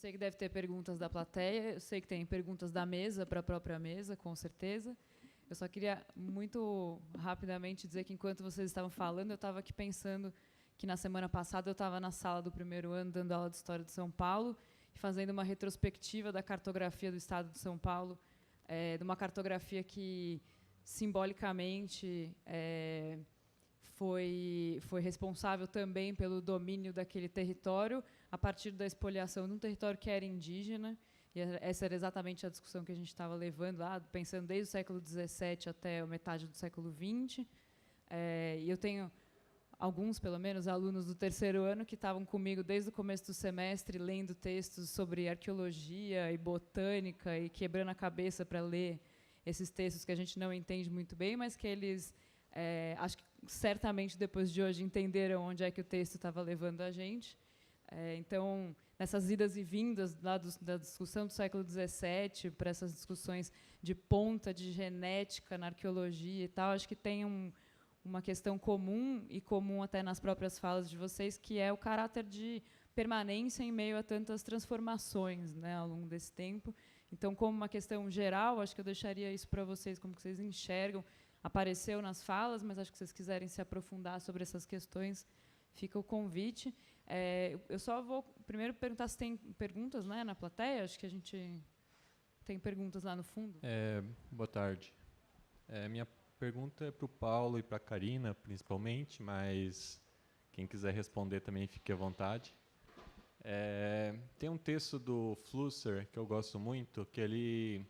sei que deve ter perguntas da plateia, eu sei que tem perguntas da mesa para a própria mesa, com certeza. Eu só queria muito rapidamente dizer que, enquanto vocês estavam falando, eu estava aqui pensando que, na semana passada, eu estava na sala do primeiro ano, dando aula de História de São Paulo, e fazendo uma retrospectiva da cartografia do Estado de São Paulo, de uma cartografia que, simbolicamente, foi responsável também pelo domínio daquele território a partir da expoliação de um território que era indígena. E essa era exatamente a discussão que a gente estava levando lá, pensando desde o século XVII até a metade do século XX. E eu tenho alguns, pelo menos, alunos do terceiro ano que estavam comigo desde o começo do semestre, lendo textos sobre arqueologia e botânica e quebrando a cabeça para ler esses textos que a gente não entende muito bem, mas que eles, acho que certamente depois de hoje, entenderam onde é que o texto estava levando a gente. Então, nessas idas e vindas lá da discussão do século XVII para essas discussões de ponta, de genética na arqueologia e tal, acho que tem uma questão comum, e comum até nas próprias falas de vocês, que é o caráter de permanência em meio a tantas transformações, né, ao longo desse tempo. Então, como uma questão geral, acho que eu deixaria isso para vocês, como que vocês enxergam. Apareceu nas falas, mas acho que se vocês quiserem se aprofundar sobre essas questões, fica o convite. Eu só vou primeiro perguntar se tem perguntas, né, na plateia. Acho que a gente tem perguntas lá no fundo. Boa tarde. Minha pergunta é para o Paulo e para a Karina, principalmente, mas quem quiser responder também fique à vontade. Tem um texto do Flusser que eu gosto muito, que ele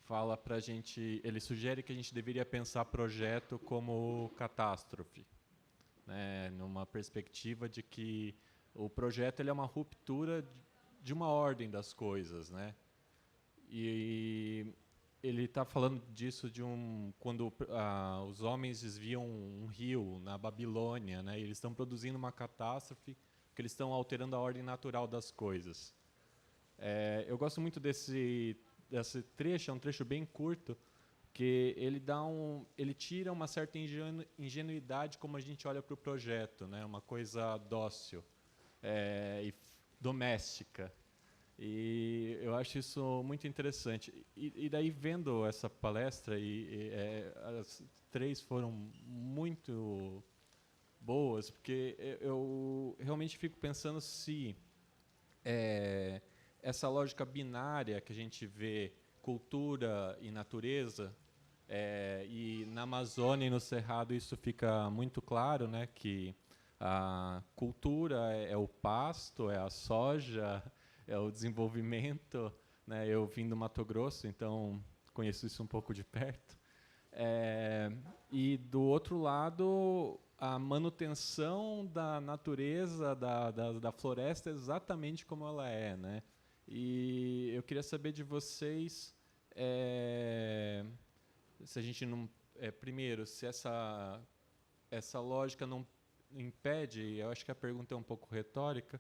fala para a gente, ele sugere que a gente deveria pensar projeto como catástrofe, né, numa perspectiva de que o projeto ele é uma ruptura de uma ordem das coisas, né? E ele está falando disso quando os homens desviam um rio na Babilônia, né? E eles estão produzindo uma catástrofe, porque eles estão alterando a ordem natural das coisas. Eu gosto muito desse trecho, é um trecho bem curto, que ele tira uma certa ingenuidade como a gente olha para o projeto, né? Uma coisa dócil e doméstica. E eu acho isso muito interessante. E daí, vendo essa palestra, as três foram muito boas, porque eu realmente fico pensando se essa lógica binária que a gente vê, cultura e natureza, e na Amazônia e no Cerrado isso fica muito claro, né, que a cultura é o pasto, é a soja, é o desenvolvimento, né? Eu vim do Mato Grosso, então conheço isso um pouco de perto. E do outro lado, a manutenção da natureza, da floresta, exatamente como ela é, né? E eu queria saber de vocês, se a gente não, primeiro, se essa lógica não impede, eu acho que a pergunta é um pouco retórica,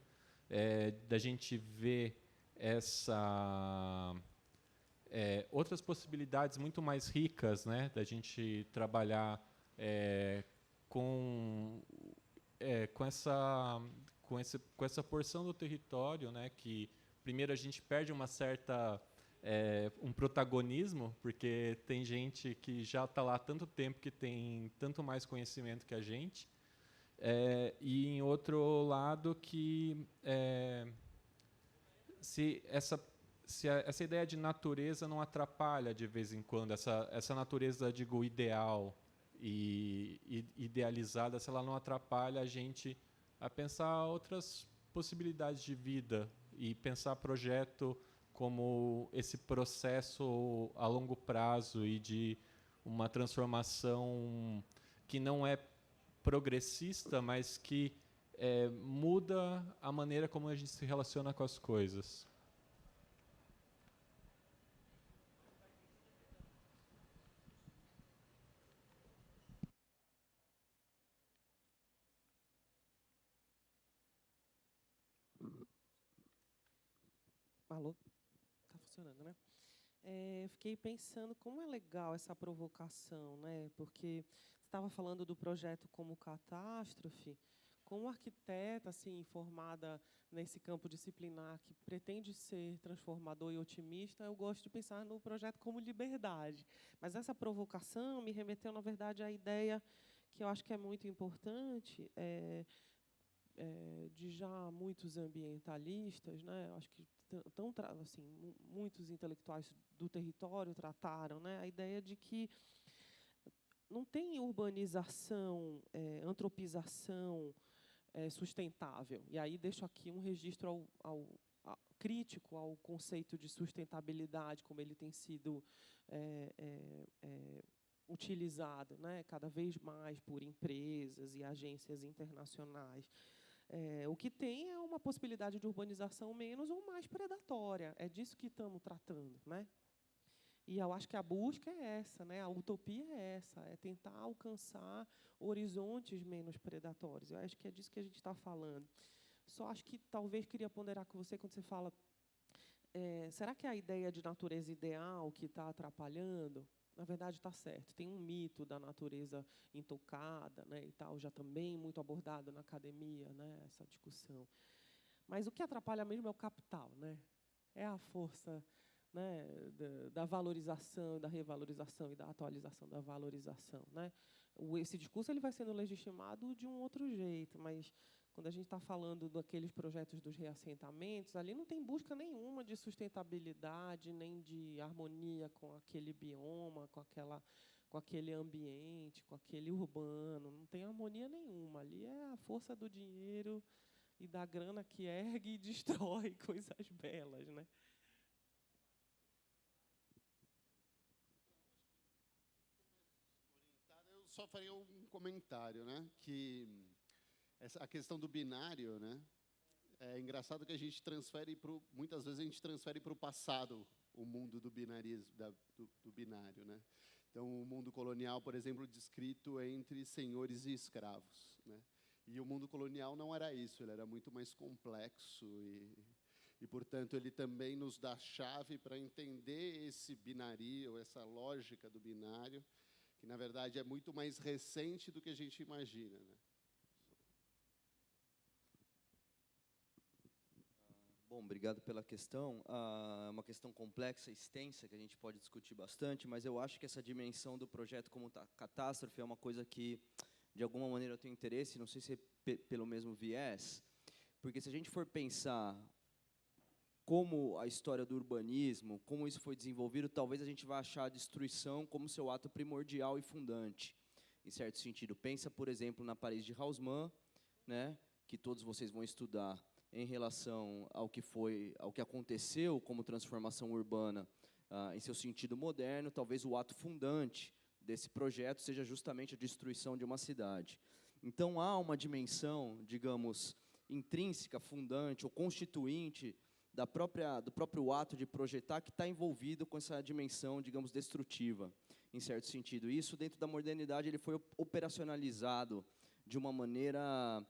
da gente ver outras possibilidades muito mais ricas, né, da gente trabalhar com essa porção do território, né, que primeiro a gente perde um protagonismo, porque tem gente que já está lá há tanto tempo que tem tanto mais conhecimento que a gente, e em outro lado que se essa ideia de natureza não atrapalha de vez em quando, essa natureza, digo, ideal e idealizada, se ela não atrapalha a gente a pensar outras possibilidades de vida e pensar projeto como esse processo a longo prazo e de uma transformação que não é progressista, mas que muda a maneira como a gente se relaciona com as coisas. Alô? Tá funcionando, né? Eu fiquei pensando como é legal essa provocação, né? Porque você estava falando do projeto como catástrofe, como arquiteta, assim, formada nesse campo disciplinar que pretende ser transformador e otimista, eu gosto de pensar no projeto como liberdade. Mas essa provocação me remeteu, na verdade, à ideia que eu acho que é muito importante, de já muitos ambientalistas, né? Acho que assim, muitos intelectuais do território trataram, né? A ideia de que não tem urbanização, antropização sustentável. E aí deixo aqui um registro crítico ao conceito de sustentabilidade, como ele tem sido utilizado, né, cada vez mais por empresas e agências internacionais. O que tem é uma possibilidade de urbanização menos ou mais predatória. É disso que estamos tratando, né? E eu acho que a busca é essa, né? A utopia é essa, é tentar alcançar horizontes menos predatórios. Eu acho que é disso que a gente está falando. Só acho que talvez queria ponderar com você quando você fala, será que é a ideia de natureza ideal que está atrapalhando? Na verdade, está certo. Tem um mito da natureza intocada, né, e tal, já também muito abordado na academia, né, essa discussão. Mas o que atrapalha mesmo é o capital, né? É a força, né, da valorização, da revalorização e da atualização da valorização, né? Esse discurso ele vai sendo legitimado de um outro jeito, mas quando a gente está falando daqueles projetos dos reassentamentos, ali não tem busca nenhuma de sustentabilidade, nem de harmonia com aquele bioma, com aquele ambiente, com aquele urbano. Não tem harmonia nenhuma. Ali é a força do dinheiro e da grana que ergue e destrói coisas belas, né? Eu só faria um comentário, né? Que a questão do binário, né? É engraçado que a gente muitas vezes a gente transfere para o passado o mundo do binarismo, do binário, né? Então, o mundo colonial, por exemplo, descrito entre senhores e escravos, né? E o mundo colonial não era isso, ele era muito mais complexo e portanto, ele também nos dá chave para entender esse binario, essa lógica do binário, que, na verdade, é muito mais recente do que a gente imagina, né? Bom, obrigado pela questão. É uma questão complexa, extensa, que a gente pode discutir bastante, mas eu acho que essa dimensão do projeto como catástrofe é uma coisa que, de alguma maneira, eu tenho interesse, não sei se é pelo mesmo viés, porque se a gente for pensar como a história do urbanismo, como isso foi desenvolvido, talvez a gente vá achar a destruição como seu ato primordial e fundante, em certo sentido. Pensa, por exemplo, na Paris de Haussmann, né, que todos vocês vão estudar em relação ao que aconteceu como transformação urbana em seu sentido moderno. Talvez o ato fundante desse projeto seja justamente a destruição de uma cidade. Então, há uma dimensão, digamos, intrínseca, fundante ou constituinte do próprio ato de projetar que está envolvido com essa dimensão, digamos, destrutiva, em certo sentido. Isso, dentro da modernidade, ele foi operacionalizado de uma maneira,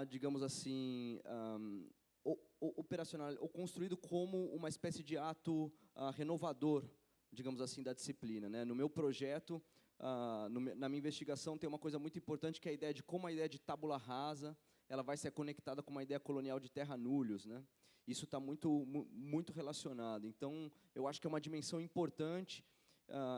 digamos assim, operacional, ou construído como uma espécie de ato renovador, digamos assim, da disciplina, né? No meu projeto, na minha investigação, tem uma coisa muito importante, que é a ideia de como a ideia de tábula rasa ela vai ser conectada com uma ideia colonial de terra nullius, né? Isso está muito relacionado. Então, eu acho que é uma dimensão importante,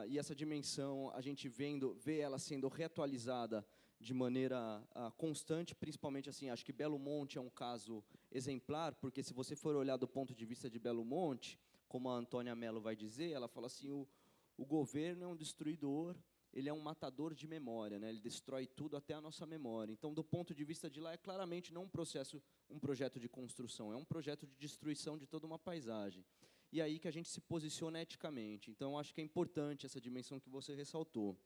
e essa dimensão, a gente vê ela sendo reatualizada de maneira constante, principalmente, assim, acho que Belo Monte é um caso exemplar, porque, se você for olhar do ponto de vista de Belo Monte, como a Antônia Mello vai dizer, ela fala assim, o governo é um destruidor, ele é um matador de memória, né? Ele destrói tudo até a nossa memória. Então, do ponto de vista de lá, é claramente não um projeto de construção, é um projeto de destruição de toda uma paisagem. E aí que a gente se posiciona eticamente. Então, acho que é importante essa dimensão que você ressaltou.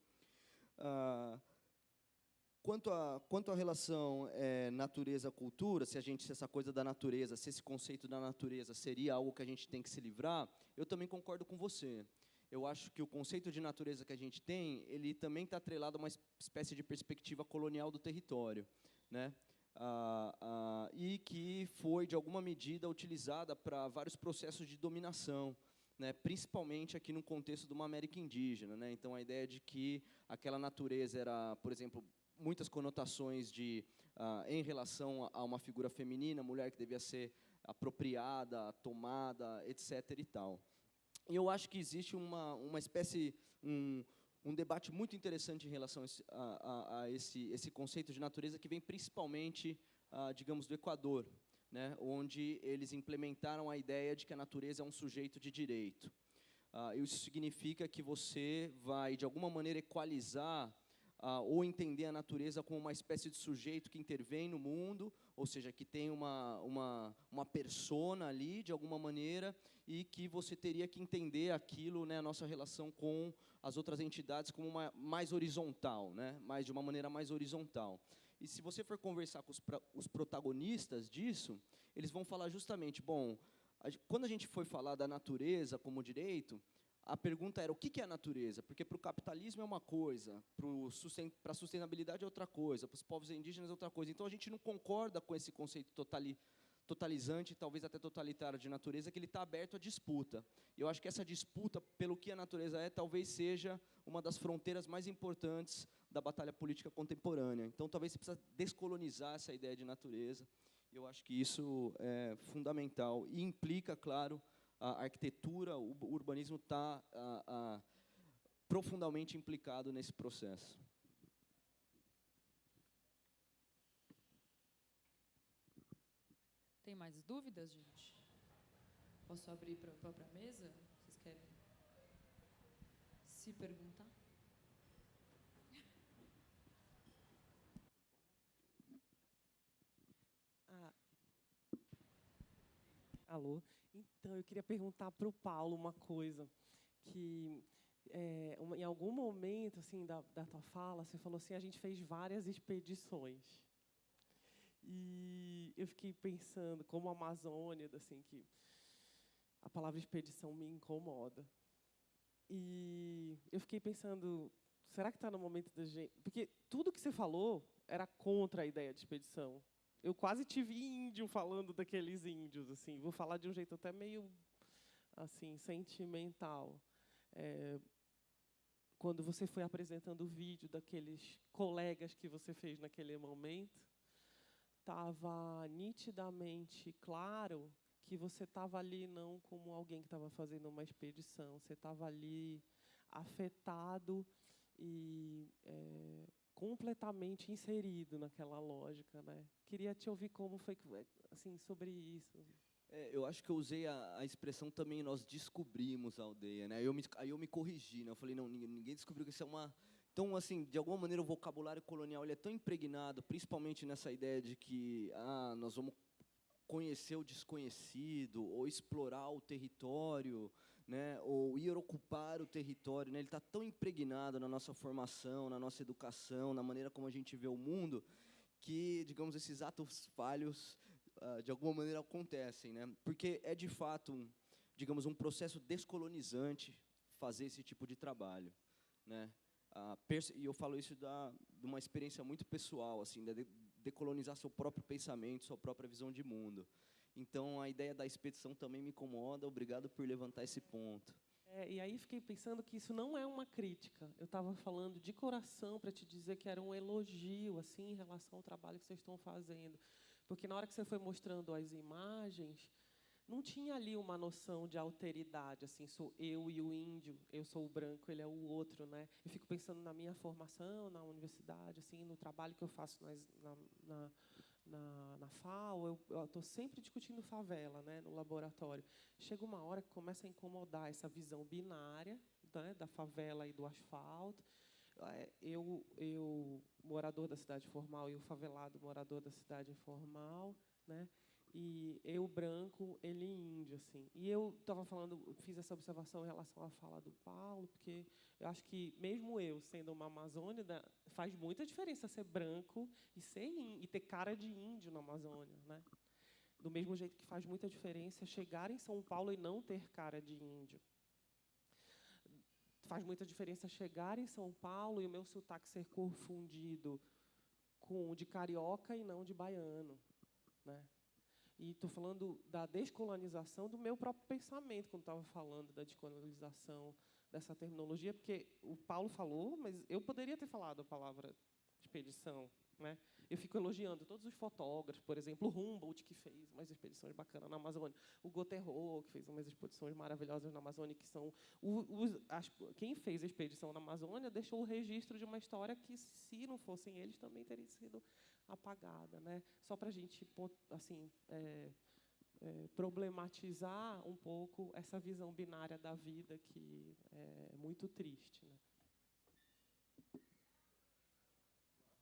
Quanto à relação natureza-cultura, se essa coisa da natureza, se esse conceito da natureza seria algo que a gente tem que se livrar, eu também concordo com você. Eu acho que o conceito de natureza que a gente tem, ele também está atrelado a uma espécie de perspectiva colonial do território, né? E que foi, de alguma medida, utilizada para vários processos de dominação, né? Principalmente aqui no contexto de uma América indígena, né? Então, a ideia de que aquela natureza era, por exemplo, muitas conotações em relação a uma figura feminina, mulher que devia ser apropriada, tomada, etc. e tal. E eu acho que existe uma espécie, um debate muito interessante em relação a esse conceito de natureza, que vem principalmente, digamos, do Equador, né, onde eles implementaram a ideia de que a natureza é um sujeito de direito. Isso significa que você vai, de alguma maneira, equalizar ou entender a natureza como uma espécie de sujeito que intervém no mundo, ou seja, que tem uma persona ali, de alguma maneira, e que você teria que entender aquilo, né, a nossa relação com as outras entidades, como mais horizontal, né, de uma maneira mais horizontal. E se você for conversar com os protagonistas disso, eles vão falar justamente, bom, quando a gente foi falar da natureza como direito, a pergunta era o que é a natureza? Porque para o capitalismo é uma coisa, para a sustentabilidade é outra coisa, para os povos indígenas é outra coisa. Então, a gente não concorda com esse conceito totalizante, talvez até totalitário de natureza, que ele está aberto à disputa. E eu acho que essa disputa pelo que a natureza é, talvez seja uma das fronteiras mais importantes da batalha política contemporânea. Então, talvez você precisa descolonizar essa ideia de natureza. Eu acho que isso é fundamental e implica, claro, a arquitetura, o urbanismo está profundamente implicado nesse processo. Tem mais dúvidas, gente? Posso abrir para a própria mesa? Vocês querem se perguntar? Alô? Então, eu queria perguntar para o Paulo uma coisa, que em algum momento assim, da tua fala, você falou assim, a gente fez várias expedições. E eu fiquei pensando, como Amazônia, assim, que a palavra expedição me incomoda. E eu fiquei pensando, será que está no momento da gente... Porque tudo que você falou era contra a ideia de expedição. Eu quase tive índio falando daqueles índios, assim. Vou falar de um jeito até meio assim sentimental. Quando você foi apresentando o vídeo daqueles colegas que você fez naquele momento, estava nitidamente claro que você estava ali não como alguém que estava fazendo uma expedição, você estava ali afetado e completamente inserido naquela lógica, né? Queria te ouvir como foi assim sobre isso. Eu acho que eu usei a expressão também, nós descobrimos a aldeia, né? Aí eu me corrigi, né? Eu falei, não, ninguém descobriu que isso é uma... Então, assim, de alguma maneira, o vocabulário colonial ele é tão impregnado, principalmente nessa ideia de que nós vamos conhecer o desconhecido, ou explorar o território, né? Ou ir ocupar o território, né? Ele está tão impregnado na nossa formação, na nossa educação, na maneira como a gente vê o mundo, que, digamos, esses atos falhos, de alguma maneira, acontecem, né? Porque é, de fato, digamos, um processo descolonizante fazer esse tipo de trabalho, né? E eu falo isso de uma experiência muito pessoal, assim, de decolonizar seu próprio pensamento, sua própria visão de mundo. Então, a ideia da expedição também me incomoda. Obrigado por levantar esse ponto. E aí fiquei pensando que isso não é uma crítica. Eu estava falando de coração para te dizer que era um elogio, assim, em relação ao trabalho que vocês estão fazendo. Porque na hora que você foi mostrando as imagens, não tinha ali uma noção de alteridade, assim, sou eu e o índio, eu sou o branco, ele é o outro, né? Eu fico pensando na minha formação na universidade, assim, no trabalho que eu faço na FAO, eu estou sempre discutindo favela, né, no laboratório. Chega uma hora que começa a incomodar essa visão binária, né, da favela e do asfalto. Eu morador da cidade informal, e o favelado morador da cidade informal, né? E eu branco, ele índio, assim. E eu estava falando, fiz essa observação em relação à fala do Paulo, porque eu acho que mesmo eu sendo uma amazônida, faz muita diferença ser branco e ter cara de índio na Amazônia, né? Do mesmo jeito que faz muita diferença chegar em São Paulo e não ter cara de índio. Faz muita diferença chegar em São Paulo e o meu sotaque ser confundido com o de carioca e não de baiano, né? E estou falando da descolonização do meu próprio pensamento, quando estava falando da descolonização dessa terminologia, porque o Paulo falou, mas eu poderia ter falado a palavra expedição, né? Eu fico elogiando todos os fotógrafos, por exemplo, o Humboldt, que fez umas expedições bacanas na Amazônia, o Gotterro, que fez umas expedições maravilhosas na Amazônia, que são quem fez a expedição na Amazônia deixou o registro de uma história que, se não fossem eles, também teria sido apagada, né? Só para a gente, assim, problematizar um pouco essa visão binária da vida, que é muito triste, né?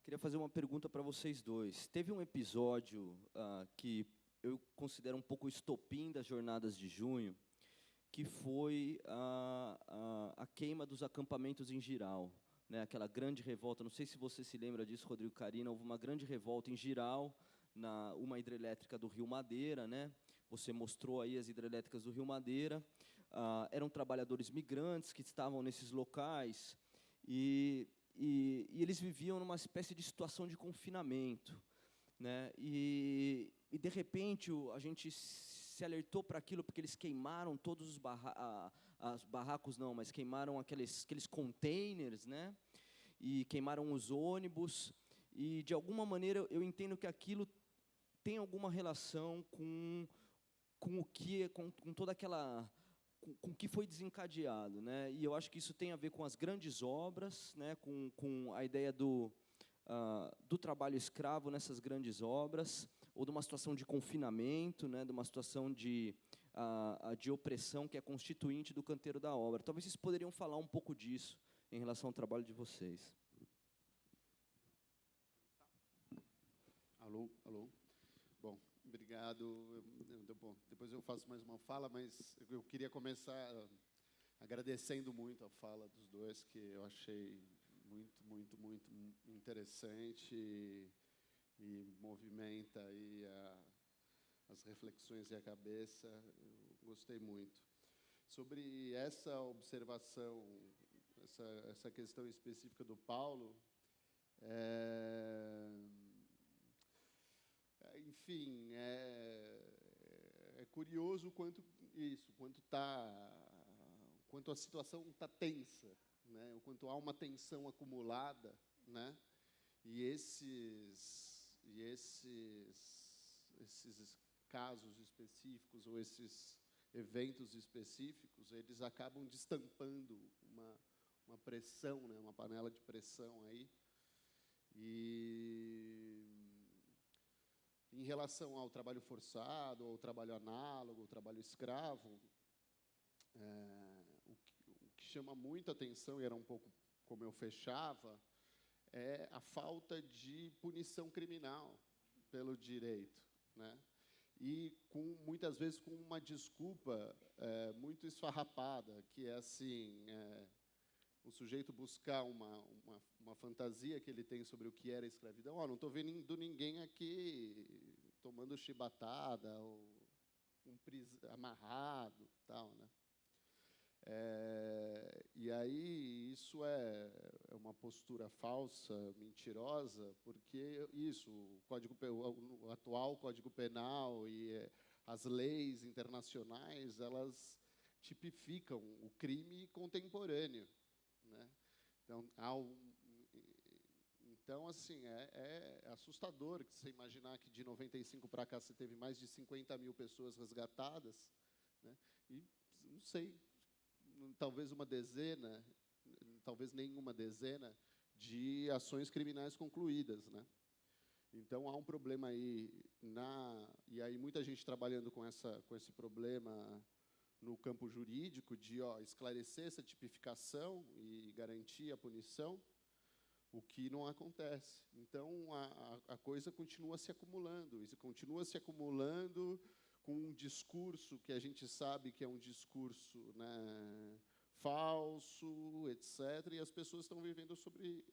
Queria fazer uma pergunta para vocês dois. Teve um episódio que eu considero um pouco o estopim das jornadas de junho, que foi a queima dos acampamentos em Jirau, né? Aquela grande revolta. Não sei se você se lembra disso, Rodrigo, Carina. Houve uma grande revolta em Jirau, uma hidrelétrica do Rio Madeira, né? Você mostrou aí as hidrelétricas do Rio Madeira. Eram trabalhadores migrantes que estavam nesses locais e eles viviam numa espécie de situação de confinamento, né? E de repente a gente se alertou para aquilo porque eles queimaram todos os barracos, não, mas queimaram aqueles containers, né? E queimaram os ônibus. E de alguma maneira eu entendo que aquilo tem alguma relação com toda aquela com o que foi desencadeado, né? E eu acho que isso tem a ver com as grandes obras, né? Com a ideia do trabalho escravo nessas grandes obras, ou de uma situação de confinamento, né? De uma situação de opressão que é constituinte do canteiro da obra. Talvez vocês poderiam falar um pouco disso em relação ao trabalho de vocês. Alô, alô. Bom, obrigado. Bom, depois eu faço mais uma fala, mas eu queria começar agradecendo muito a fala dos dois, que eu achei muito interessante e movimenta aí as reflexões e a cabeça. Eu gostei muito. Sobre essa observação, essa questão específica do Paulo, enfim, é curioso quanto a situação está tensa, né? O quanto há uma tensão acumulada, né? E esses casos específicos ou esses eventos específicos, eles acabam destampando uma pressão, né? Uma panela de pressão aí. E em relação ao trabalho forçado, ao trabalho análogo, ao trabalho escravo, o que chama muita atenção, e era um pouco como eu fechava, é a falta de punição criminal pelo direito, né? E muitas vezes com uma desculpa muito esfarrapada, que é assim, o sujeito buscar uma fantasia que ele tem sobre o que era a escravidão. Não estou vendo ninguém aqui tomando chibatada ou amarrado, tal, né? E aí isso é uma postura falsa, mentirosa, porque o atual Código Penal e as leis internacionais, elas tipificam o crime contemporâneo, né? Então, assim, é assustador que você imaginar que de 95 para cá você teve mais de 50 mil pessoas resgatadas, né? E não sei, talvez uma dezena, talvez nenhuma dezena de ações criminais concluídas, né? Então há um problema aí e aí muita gente trabalhando com esse problema no campo jurídico de esclarecer essa tipificação e garantir a punição, o que não acontece. Então a coisa continua se acumulando, e continua se acumulando com um discurso que a gente sabe que é um discurso, né, falso, etc., e as pessoas estão vivendo sobre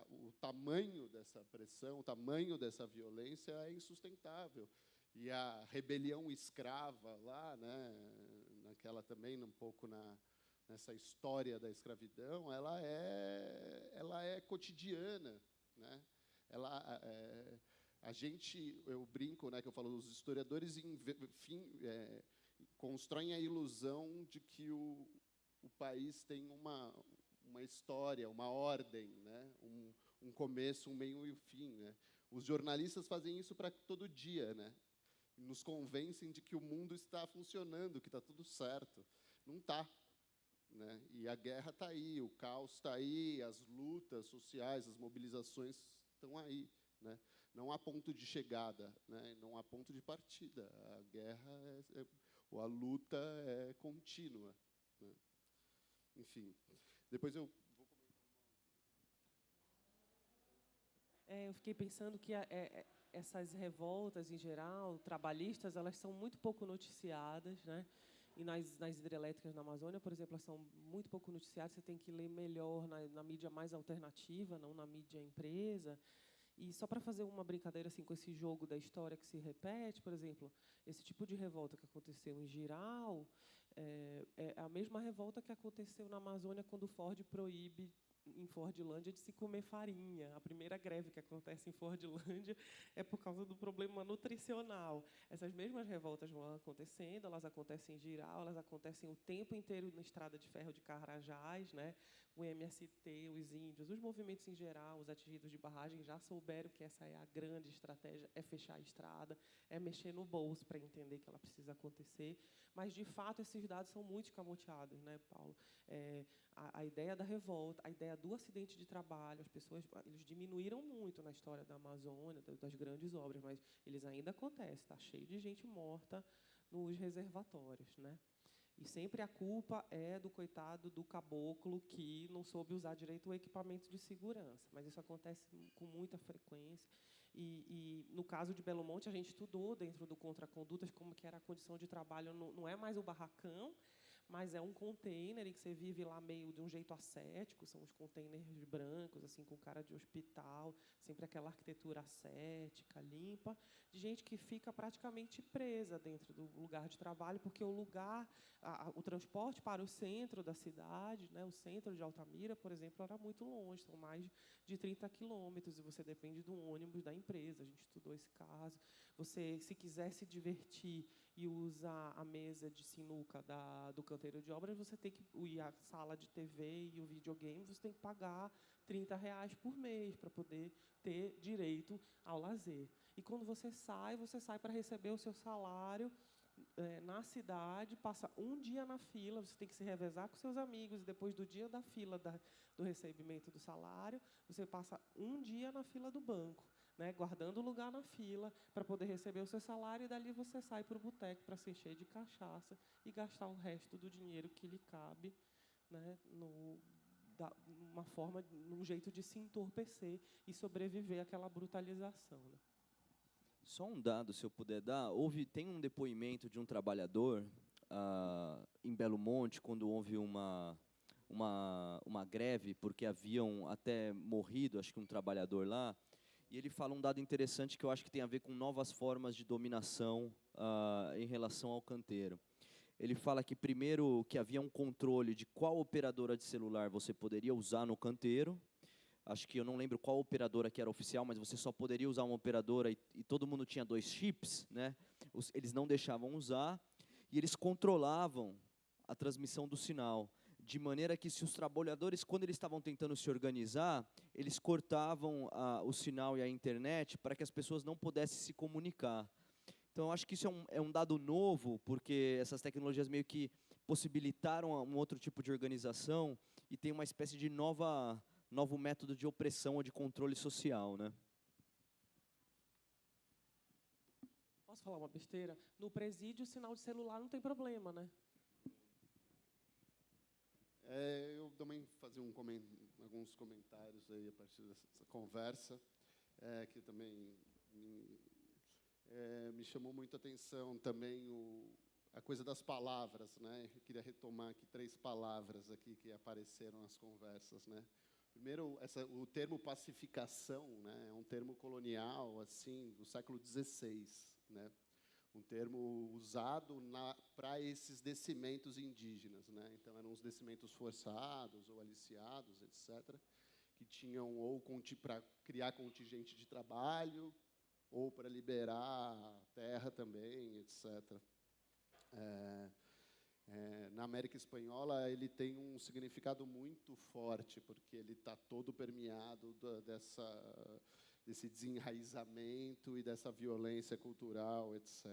o tamanho dessa pressão, o tamanho dessa violência é insustentável. E a rebelião escrava lá, né, naquela também um pouco nessa história da escravidão, ela é cotidiana, né? Eu brinco, né, que eu falo, os historiadores, constroem a ilusão de que o país tem uma história, uma ordem, né, um começo, um meio e um fim, né? Os jornalistas fazem isso para todo dia, né? Nos convencem de que o mundo está funcionando, que está tudo certo. Não está, né? E a guerra está aí, o caos está aí, as lutas sociais, as mobilizações estão aí, né? Não há ponto de chegada, né? Não há ponto de partida. A guerra, ou a luta é contínua, né? Enfim, depois eu vou comentar Eu fiquei pensando que essas revoltas, em geral, trabalhistas, elas são muito pouco noticiadas, né? E nas hidrelétricas na Amazônia, por exemplo, elas são muito pouco noticiadas. Você tem que ler melhor na mídia mais alternativa, não na mídia empresa. E só para fazer uma brincadeira assim com esse jogo da história que se repete, por exemplo, esse tipo de revolta que aconteceu em Giral é a mesma revolta que aconteceu na Amazônia quando o Ford proíbe em Fordlândia de se comer farinha. A primeira greve que acontece em Fordlândia é por causa do problema nutricional. Essas mesmas revoltas vão acontecendo, elas acontecem em Giral, elas acontecem o tempo inteiro na estrada de ferro de Carajás, né? O MST, os índios, os movimentos em geral, os atingidos de barragem já souberam que essa é a grande estratégia, é fechar a estrada, é mexer no bolso para entender que ela precisa acontecer. Mas, de fato, esses dados são muito escamoteados, né, Paulo? A ideia da revolta, a ideia do acidente de trabalho, as pessoas eles diminuíram muito na história da Amazônia, das grandes obras, mas eles ainda acontecem, está cheio de gente morta nos reservatórios, né? E sempre a culpa é do coitado do caboclo que não soube usar direito o equipamento de segurança. Mas isso acontece com muita frequência. E no caso de Belo Monte, a gente estudou dentro do Contracondutas como que era a condição de trabalho. Não é mais o barracão, mas é um container em que você vive lá meio de um jeito ascético, são os containers brancos, assim, com cara de hospital, sempre aquela arquitetura ascética, limpa, de gente que fica praticamente presa dentro do lugar de trabalho, porque o transporte para o centro da cidade, né, o centro de Altamira, por exemplo, era muito longe, são mais de 30 quilômetros, e você depende do ônibus da empresa. A gente estudou esse caso. Você, se quiser se divertir e usar a mesa de sinuca do canteiro de obras, você tem que ir à sala de TV e o videogame, você tem que pagar R$ 30 por mês para poder ter direito ao lazer. E quando você sai para receber o seu salário na cidade, passa um dia na fila, você tem que se revezar com seus amigos, e depois do dia da fila do recebimento do salário, você passa um dia na fila do banco, né, guardando lugar na fila para poder receber o seu salário, e dali você sai para o boteco para se encher de cachaça e gastar o resto do dinheiro que lhe cabe, né, num jeito de se entorpecer e sobreviver àquela brutalização, né. Só um dado, se eu puder dar. Tem um depoimento de um trabalhador em Belo Monte, quando houve uma greve, porque haviam até morrido, acho que um trabalhador lá, e ele fala um dado interessante que eu acho que tem a ver com novas formas de dominação em relação ao canteiro. Ele fala que, primeiro, que havia um controle de qual operadora de celular você poderia usar no canteiro. Acho que eu não lembro qual operadora que era oficial, mas você só poderia usar uma operadora e todo mundo tinha 2 chips, né? Eles não deixavam usar, e eles controlavam a transmissão do sinal, de maneira que, se os trabalhadores, quando eles estavam tentando se organizar, eles cortavam o sinal e a internet para que as pessoas não pudessem se comunicar. Então, eu acho que isso é um dado novo, porque essas tecnologias meio que possibilitaram um outro tipo de organização, e tem uma espécie de novo método de opressão ou de controle social, né? Posso falar uma besteira? No presídio, o sinal de celular não tem problema, né? eu também fazer alguns comentários aí a partir dessa conversa, que também me chamou muito a atenção também a coisa das palavras, né? Eu queria retomar aqui 3 palavras aqui que apareceram nas conversas, né? Primeiro, o termo pacificação, né, é um termo colonial, assim, do século XVI, né? Um termo usado para esses descimentos indígenas, né? Então, eram os descimentos forçados ou aliciados, etc., que tinham ou para criar contingente de trabalho ou para liberar terra também, etc. Na América Espanhola, ele tem um significado muito forte, porque ele está todo permeado desse desenraizamento e dessa violência cultural, etc.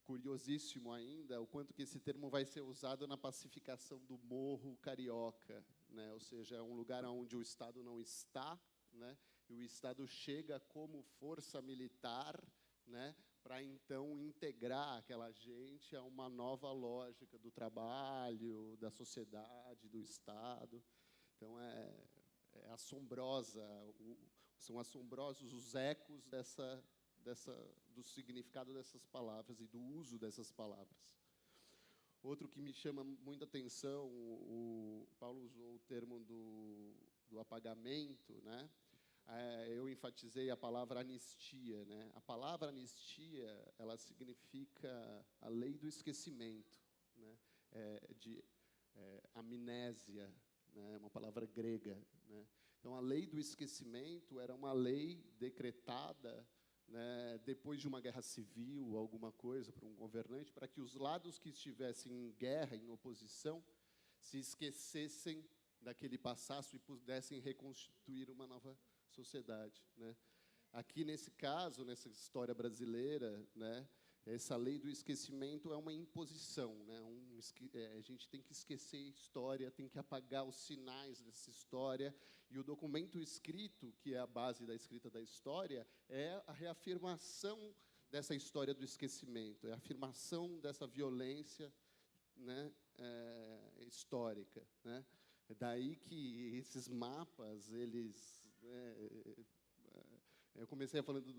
Curiosíssimo ainda o quanto que esse termo vai ser usado na pacificação do Morro Carioca, né? Ou seja, é um lugar onde o Estado não está, né? E o Estado chega como força militar, né? Para então integrar aquela gente a uma nova lógica do trabalho, da sociedade, do Estado. Então é assombrosa, são assombrosos os ecos do significado dessas palavras e do uso dessas palavras. Outro que me chama muita atenção, o Paulo usou o termo do apagamento, né? Eu enfatizei a palavra anistia, né? A palavra anistia, ela significa a lei do esquecimento, né? Amnésia, né? Uma palavra grega, né? Então, a lei do esquecimento era uma lei decretada, né, depois de uma guerra civil, alguma coisa, por um governante, para que os lados que estivessem em guerra, em oposição, se esquecessem daquele passado e pudessem reconstituir uma nova sociedade, né? Aqui, nesse caso, nessa história brasileira, né, essa lei do esquecimento é uma imposição, né? A gente tem que esquecer a história, tem que apagar os sinais dessa história, e o documento escrito, que é a base da escrita da história, é a reafirmação dessa história do esquecimento, é a afirmação dessa violência, né, histórica, né? É daí que esses mapas, eles... eu comecei falando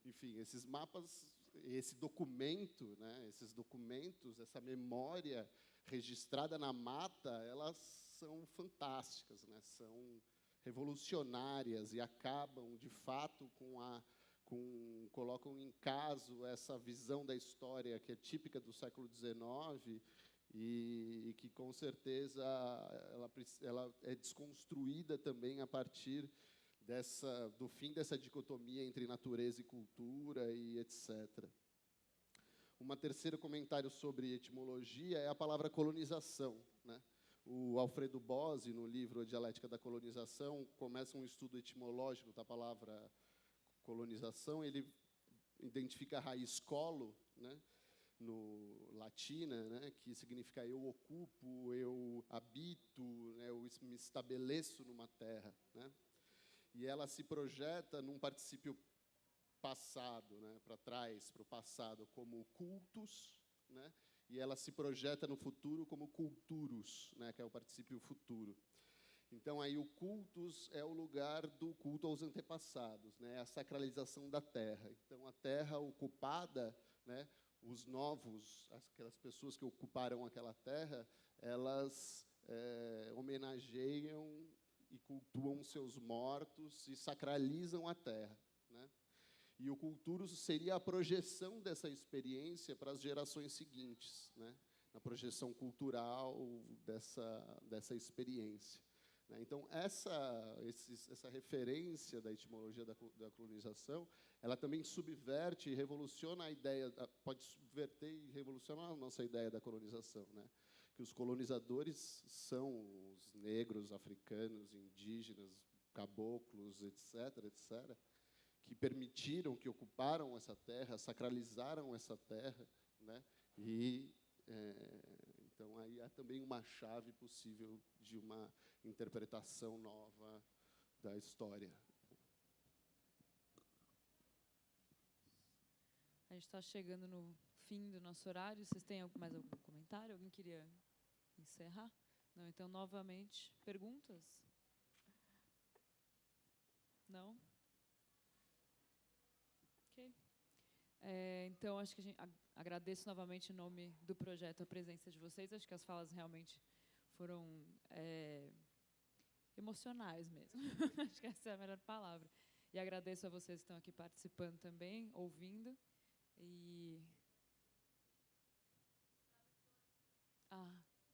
enfim, esses mapas, esse documento, né, esses documentos, essa memória registrada na mata, elas são fantásticas, né, são revolucionárias e acabam, de fato, colocam em caso essa visão da história que é típica do século XIX e que, com certeza, ela é desconstruída também a partir do fim dessa dicotomia entre natureza e cultura e etc. Um terceiro comentário sobre etimologia é a palavra colonização, né? O Alfredo Bose, no livro A Dialética da Colonização, começa um estudo etimológico da palavra colonização. Ele identifica a raiz colo, né, no latina, né, que significa eu ocupo, eu habito, né, eu me estabeleço numa terra, né? E ela se projeta num particípio passado, né, para trás, para o passado, como cultus, né, e ela se projeta no futuro como culturus, né, que é o particípio futuro. Então, aí o cultus é o lugar do culto aos antepassados, né, a sacralização da terra. Então, a terra ocupada, né, os novos, aquelas pessoas que ocuparam aquela terra, elas homenageiam e cultuam seus mortos e sacralizam a terra, né? E o culturus seria a projeção dessa experiência para as gerações seguintes, né? Na projeção cultural dessa experiência, né? Então, essa referência da etimologia da colonização, ela também subverte e revoluciona a ideia, pode subverter e revolucionar a nossa ideia da colonização, né? Que os colonizadores são os negros, africanos, indígenas, caboclos, etc., etc., que permitiram, que ocuparam essa terra, sacralizaram essa terra, né? E então aí há também uma chave possível de uma interpretação nova da história. A gente está chegando no fim do nosso horário. Vocês têm mais algum comentário? Alguém queria encerrar? Não, então, novamente, perguntas? Não? Ok. Então, acho que agradeço novamente em nome do projeto a presença de vocês. Acho que as falas realmente foram emocionais mesmo. Acho que essa é a melhor palavra. E agradeço a vocês que estão aqui participando também, ouvindo.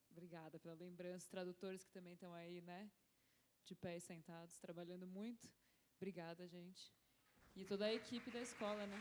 Obrigada pela lembrança. Tradutores que também estão aí, né, de pé e sentados, trabalhando muito. Obrigada, gente. E toda a equipe da escola, né?